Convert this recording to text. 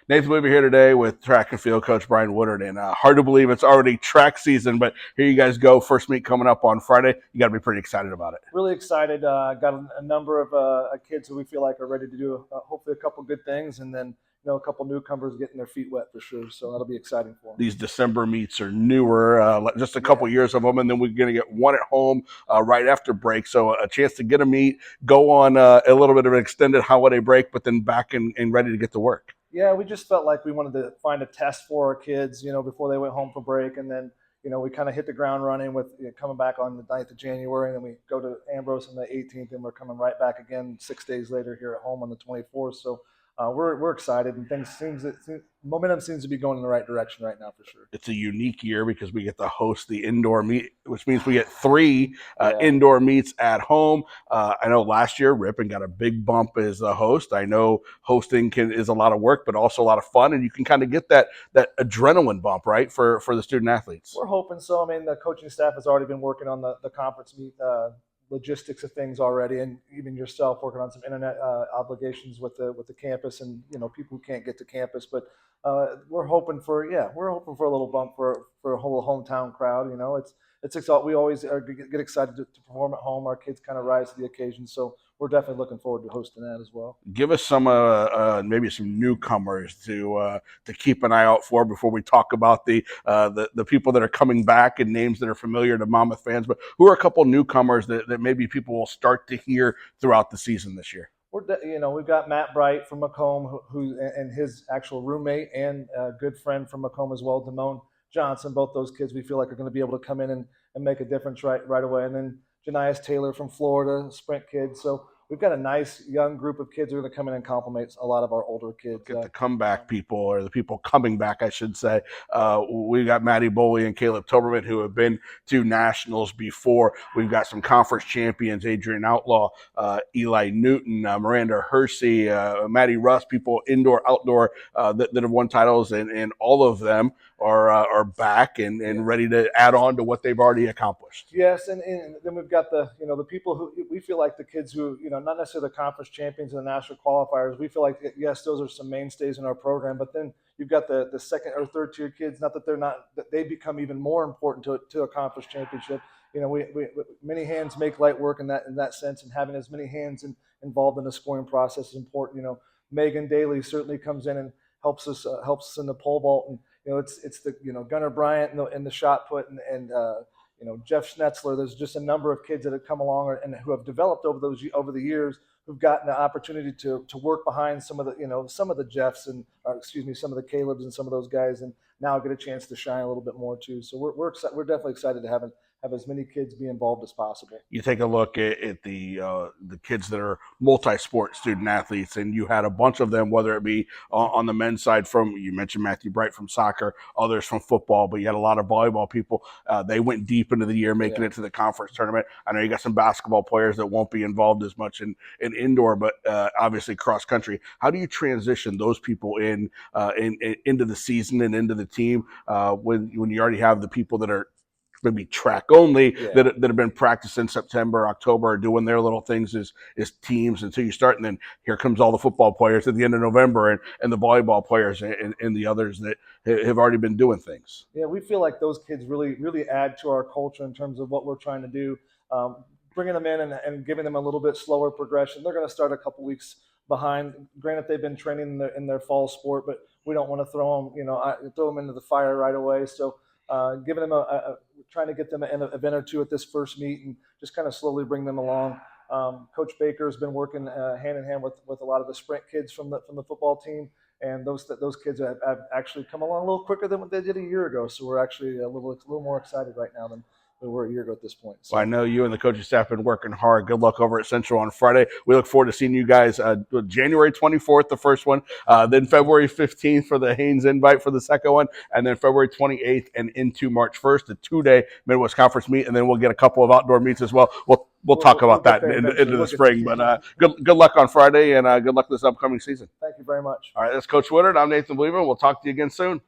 Nathan Weaver here today with track and field coach Brian Woodard, and hard to believe it's already track season, but here you guys go. First meet coming up on Friday. You got to be pretty excited about it. Really excited. Got a number of kids who we feel like are ready to do hopefully a couple good things, and then a couple newcomers getting their feet wet for sure. So that'll be exciting for them. These December meets are newer, just a couple years of them, and then we're going to get one at home right after break. So a chance to get a meet, go on a little bit of an extended holiday break, but then back and ready to get to work. Yeah, we just felt like we wanted to find a test for our kids, before they went home for break, and then we kind of hit the ground running with coming back on the 9th of January, and then we go to Ambrose on the 18th, and we're coming right back again 6 days later here at home on the 24th. So we're excited, and momentum seems to be going in the right direction right now for sure. It's a unique year because we get to host the indoor meet, which means we get three indoor meets at home. I know last year Ripon got a big bump as a host. I know hosting is a lot of work, but also a lot of fun, and you can kind of get that adrenaline bump, right, for the student athletes. We're hoping so. I mean, the coaching staff has already been working on the conference meet logistics of things already, and even yourself working on some internet obligations with the campus and people who can't get to campus. But we're hoping for a little bump for a whole hometown crowd. It's exciting. We always get excited to perform at home. Our kids kind of rise to the occasion, so we're definitely looking forward to hosting that as well. Give us some maybe some newcomers to keep an eye out for before we talk about the people that are coming back and names that are familiar to Monmouth fans. But who are a couple newcomers that maybe people will start to hear throughout the season this year? We've got Matt Bright from Macomb, who and his actual roommate and good friend from Macomb as well, Damone Johnson. Both those kids we feel like are going to be able to come in and make a difference right away. And then Janias Taylor from Florida, sprint kid. So we've got a nice young group of kids who are going to come in and complement a lot of our older kids. Get the comeback people, or the people coming back, I should say. We've got Maddie Boley and Caleb Toberman, who have been to nationals before. We've got some conference champions, Adrian Outlaw, Eli Newton, Miranda Hersey, Maddie Russ, people indoor, outdoor that have won titles, and all of them are back and ready to add on to what they've already accomplished. Yes, and then we've got the people who we feel like the kids who not necessarily the conference champions and the national qualifiers. We feel like yes, those are some mainstays in our program, but then you've got the second or third tier kids. Not that that they become even more important to a conference championship. We many hands make light work in that sense, and having as many hands involved in the scoring process is important. Megan Daly certainly comes in and helps us in the pole vault, and it's the Gunnar Bryant in the shot put, and Jeff Schnetzler. There's just a number of kids that have come along and who have developed over the years, who've gotten the opportunity to work behind some of the Jeffs and some of the Calebs and some of those guys, and now get a chance to shine a little bit more too. So we're definitely excited to have as many kids be involved as possible. You take a look at the kids that are multi-sport student athletes, and you had a bunch of them, whether it be on the men's side you mentioned Matthew Bright from soccer, others from football, but you had a lot of volleyball people. They went deep into the year, making it to the conference tournament. I know you got some basketball players that won't be involved as much in indoor, but obviously cross country. How do you transition those people into the season and into the team when you already have the people that are maybe track only that have been practicing September, October, doing their little things as teams until you start, and then here comes all the football players at the end of November, and the volleyball players and the others that have already been doing things. Yeah, we feel like those kids really add to our culture in terms of what we're trying to do. Bringing them in and giving them a little bit slower progression. They're going to start a couple weeks behind. Granted, they've been training in their fall sport, but we don't want to throw them into the fire right away. So giving them trying to get them an event or two at this first meet and just kind of slowly bring them along. Coach Baker has been working hand in hand with a lot of the sprint kids from the football team, and those kids have actually come along a little quicker than what they did a year ago. So we're actually a little more excited right now than we were a year ago at this point. So. Well, I know you and the coaching staff have been working hard. Good luck over at Central on Friday. We look forward to seeing you guys January 24th, the first one, then February 15th for the Haynes invite for the second one, and then February 28th and into March 1st, a 2-day Midwest Conference meet, and then we'll get a couple of outdoor meets as well. We'll talk about that into the spring. But good luck on Friday, and good luck this upcoming season. Thank you very much. All right, that's Coach Woodard. I'm Nathan Weaver. We'll talk to you again soon.